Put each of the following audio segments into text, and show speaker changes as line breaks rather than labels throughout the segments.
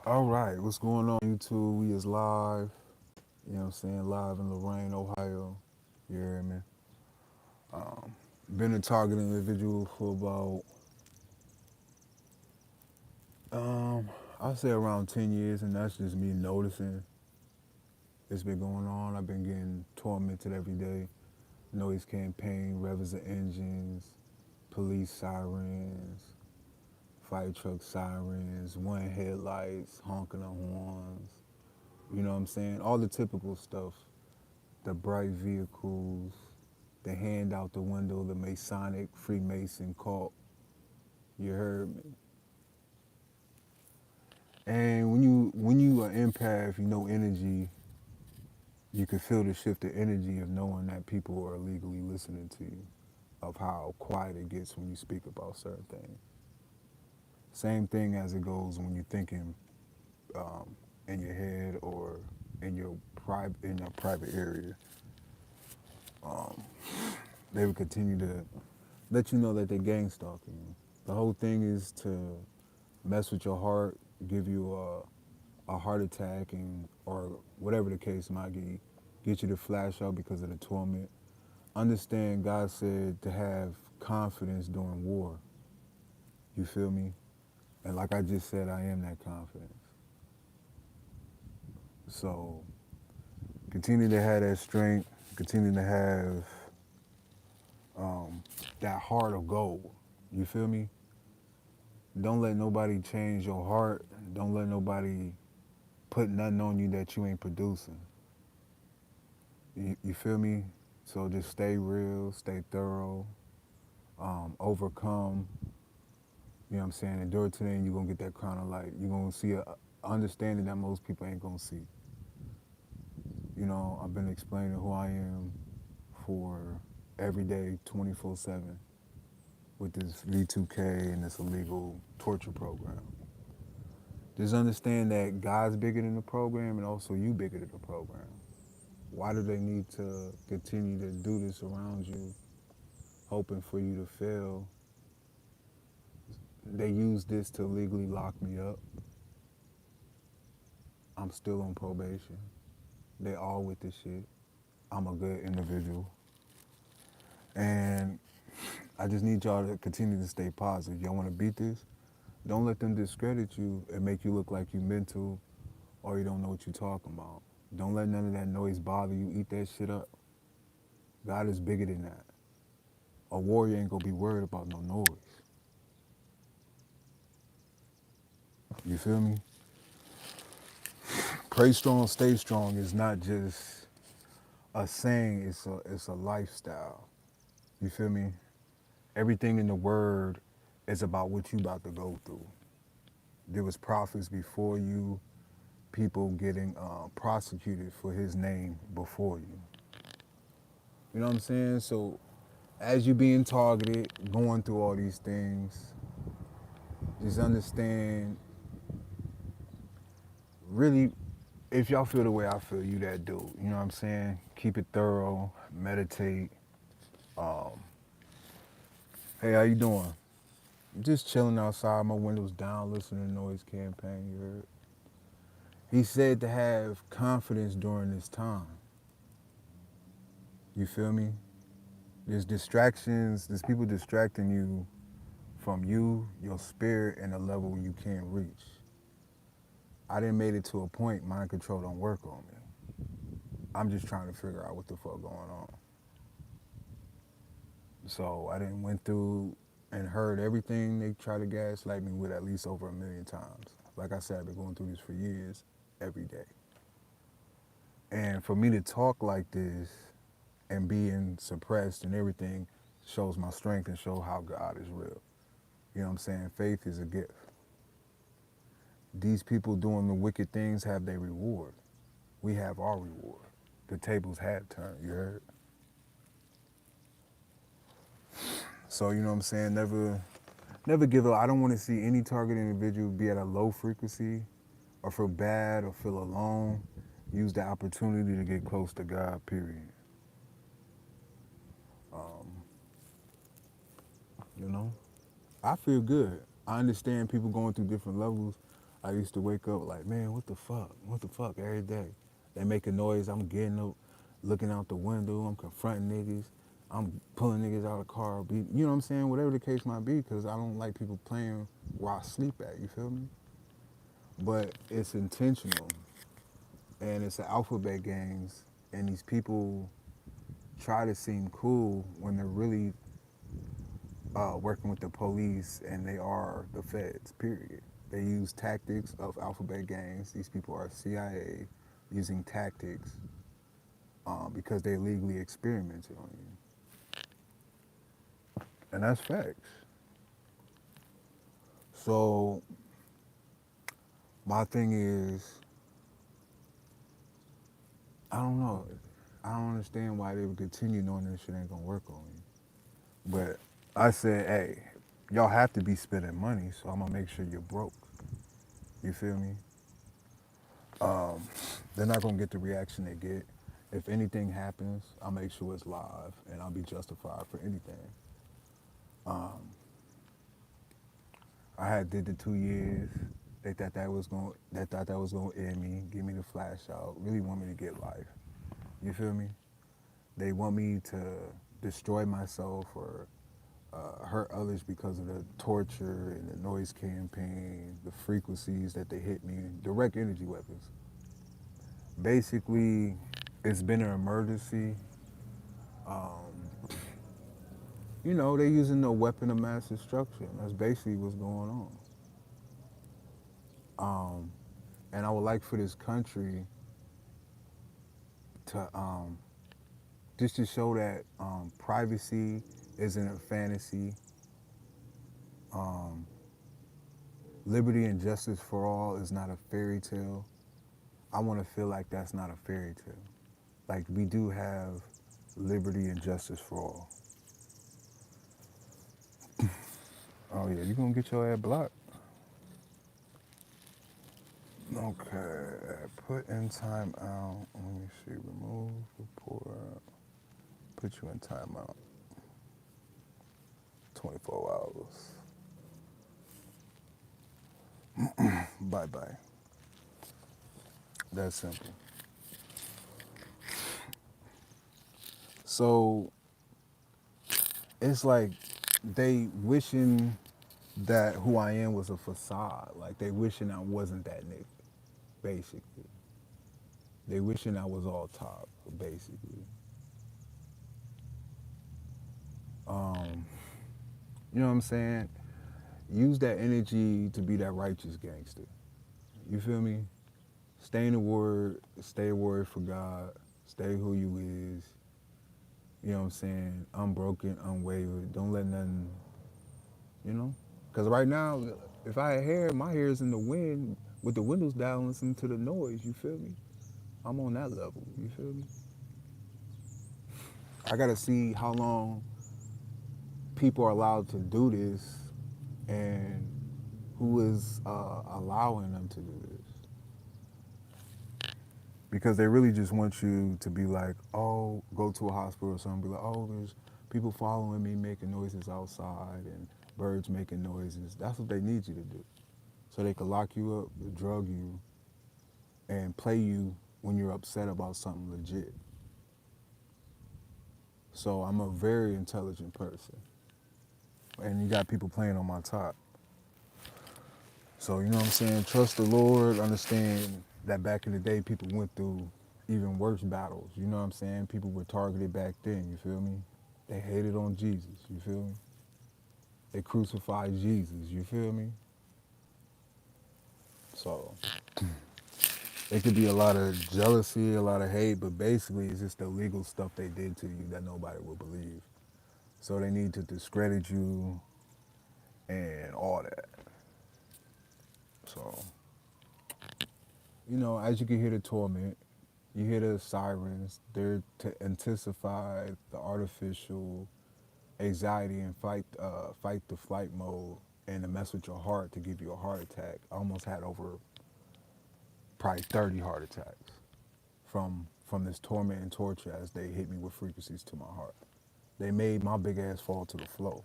All right, what's going on YouTube? We is live, you know what I'm saying, live in Lorraine, Ohio. You hear me? Been a target individual for about, I'll say around 10 years, and that's just me noticing it's been going on. I've been getting tormented every day. Noise campaign, revs of engines, police sirens, fire truck sirens, one headlights, honking the horns, you know what I'm saying? All the typical stuff. The bright vehicles, the hand out the window, the Masonic Freemason cult. You heard me. And when you are empath, you know energy. You can feel the shift of energy of knowing that people are illegally listening to you, of how quiet it gets when you speak about certain things. Same thing as it goes when you're thinking in your head or in your private area. They would continue to let you know that they're gang stalking you. The whole thing is to mess with your heart, give you a heart attack, and or whatever the case might be, get you to flash out because of the torment. Understand, God said to have confidence during war. You feel me? And like I just said, I am that confidence. So continue to have that strength. Continue to have that heart of gold. You feel me? Don't let nobody change your heart. Don't let nobody put nothing on you that you ain't producing. You feel me? So just stay real, stay thorough, overcome. You know what I'm saying? Endure to the end, you're going to get that crown of light. You're going to see a understanding that most people ain't going to see. You know, I've been explaining who I am for every day, 24/7, with this V2K and this illegal torture program. Just understand that God's bigger than the program and also you bigger than the program. Why do they need to continue to do this around you, hoping for you to fail? They use this to legally lock me up. I'm still on probation. They all with this shit. I'm a good individual. And I just need y'all to continue to stay positive. Y'all want to beat this? Don't let them discredit you and make you look like you mental or you don't know what you're talking about. Don't let none of that noise bother you. Eat that shit up. God is bigger than that. A warrior ain't gonna be worried about no noise. You feel me? Pray strong, stay strong is not just a saying, it's a lifestyle. You feel me? Everything in the word is about what you about to go through. There was prophets before you, people getting prosecuted for his name before you. You know what I'm saying? So as you being targeted, going through all these things, just understand, really, if y'all feel the way I feel, you that dude. You know what I'm saying? Keep it thorough, meditate. Hey, how you doing? Just chilling outside, my windows down, listening to Noise Campaign, you heard? He said to have confidence during this time. You feel me? There's distractions, there's people distracting you from you, your spirit, and a level you can't reach. I didn't made it to a point mind control don't work on me. I'm just trying to figure out what the fuck going on. So I didn't went through and heard everything they try to gaslight me with at least over 1,000,000 times. Like I said, I've been going through this for years, every day. And for me to talk like this and being suppressed and everything shows my strength and show how God is real. You know what I'm saying? Faith is a gift. These people doing the wicked things have their reward. We have our reward. The tables have turned, you heard? So you know what I'm saying? Never give up. I don't want to see any target individual be at a low frequency or feel bad or feel alone. Use the opportunity to get close to God, period. You know? I feel good. I understand people going through different levels. I used to wake up like, man, what the fuck? What the fuck every day? They make a noise, I'm getting up, looking out the window, I'm confronting niggas, I'm pulling niggas out of the car, you know what I'm saying? Whatever the case might be, because I don't like people playing where I sleep at, you feel me? But it's intentional, and it's the alphabet gangs, and these people try to seem cool when they're really working with the police, and they are the feds, period. They use tactics of alphabet gangs. These people are CIA using tactics because they legally experimented on you. And that's facts. So my thing is, I don't know. I don't understand why they would continue knowing this shit ain't gonna work on you. But I said, hey, y'all have to be spending money, so I'm gonna make sure you're broke. You feel me? They're not gonna get the reaction they get. If anything happens, I'll make sure it's live and I'll be justified for anything. I had did the 2 years. They thought that was gonna end me, give me the flash out, really want me to get life. You feel me? They want me to destroy myself or hurt others because of the torture and the noise campaign, the frequencies that they hit me, direct energy weapons. Basically, it's been an emergency. You know, they using no weapon of mass destruction. That's basically what's going on. And I would like for this country to just to show that privacy isn't a fantasy. Um, Liberty and justice for all is not a fairy tale. I want to feel like that's not a fairy tale. Like we do have liberty and justice for all. Oh yeah, you gonna get your ass blocked? Okay, put in timeout. Let me see. Remove report. Put you in timeout. 24 hours. Bye bye. That's simple. So it's like they wishing that who I am was a facade. Like they wishing I wasn't that nigga, basically. They wishing I was all top, basically. Um, you know what I'm saying? Use that energy to be that righteous gangster. You feel me? Stay in the word, stay a word for God, stay who you is. You know what I'm saying? Unbroken, unwavered. Don't let nothing, you know? Because right now, if I had hair, my hair is in the wind with the windows down, listening to the noise. You feel me? I'm on that level. You feel me? I gotta see how long people are allowed to do this and who is allowing them to do this. Because they really just want you to be like, oh, go to a hospital or something, be like, oh, there's people following me making noises outside and birds making noises. That's what they need you to do. So they can lock you up, drug you, and play you when you're upset about something legit. So I'm a very intelligent person. And you got people playing on my top. So, you know what I'm saying? Trust the Lord, understand that back in the day, people went through even worse battles. You know what I'm saying? People were targeted back then, you feel me? They hated on Jesus, you feel me? They crucified Jesus, you feel me? So, it could be a lot of jealousy, a lot of hate, but basically it's just the legal stuff they did to you that nobody will believe. So they need to discredit you and all that. So, you know, as you can hear the torment, you hear the sirens. They're to intensify the artificial anxiety and fight the flight mode and to mess with your heart to give you a heart attack. I almost had over probably 30 heart attacks from this torment and torture as they hit me with frequencies to my heart. They made my big ass fall to the floor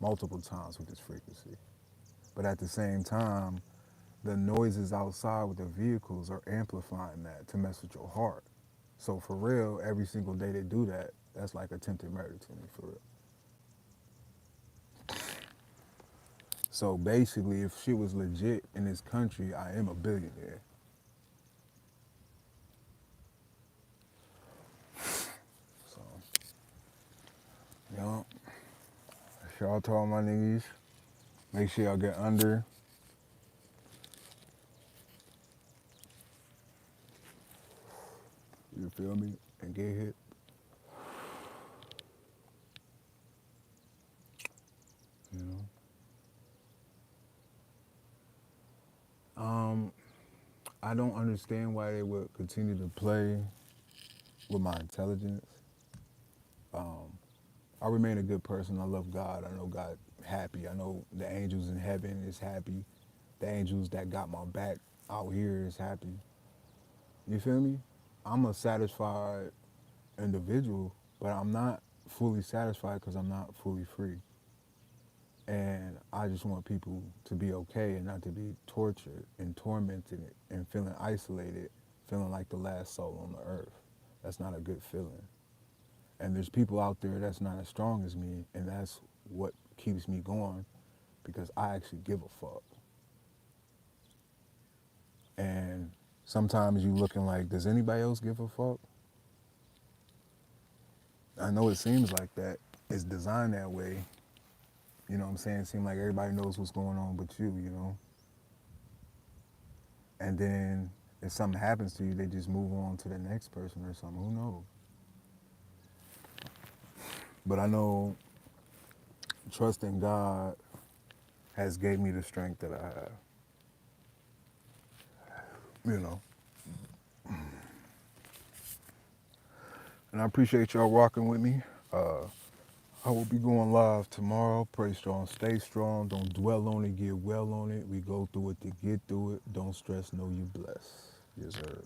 multiple times with this frequency. But at the same time, the noises outside with the vehicles are amplifying that to mess with your heart. So for real, every single day they do that, that's like attempted murder to me, for real. So basically, if shit was legit in this country, I am a billionaire. So, y'all, shout out to all my niggas. Make sure y'all get under. You feel me? And get hit. You know. I don't understand why they would continue to play with my intelligence. Um, I remain a good person. I love God. I know God happy. I know the angels in heaven is happy. The angels that got my back out here is happy. You feel me? I'm a satisfied individual, but I'm not fully satisfied because I'm not fully free. And I just want people to be okay and not to be tortured and tormented and feeling isolated, feeling like the last soul on the earth. That's not a good feeling. And there's people out there that's not as strong as me, and that's what keeps me going because I actually give a fuck. And sometimes you looking like, does anybody else give a fuck? I know it seems like that. It's designed that way. You know what I'm saying? It seems like everybody knows what's going on but you, you know? And then if something happens to you, they just move on to the next person or something. Who knows? But I know trusting God has gave me the strength that I have. You know. And I appreciate y'all rocking with me. I will be going live tomorrow. Pray strong, stay strong. Don't dwell on it, get well on it. We go through it to get through it. Don't stress, know you blessed. Yes, sir.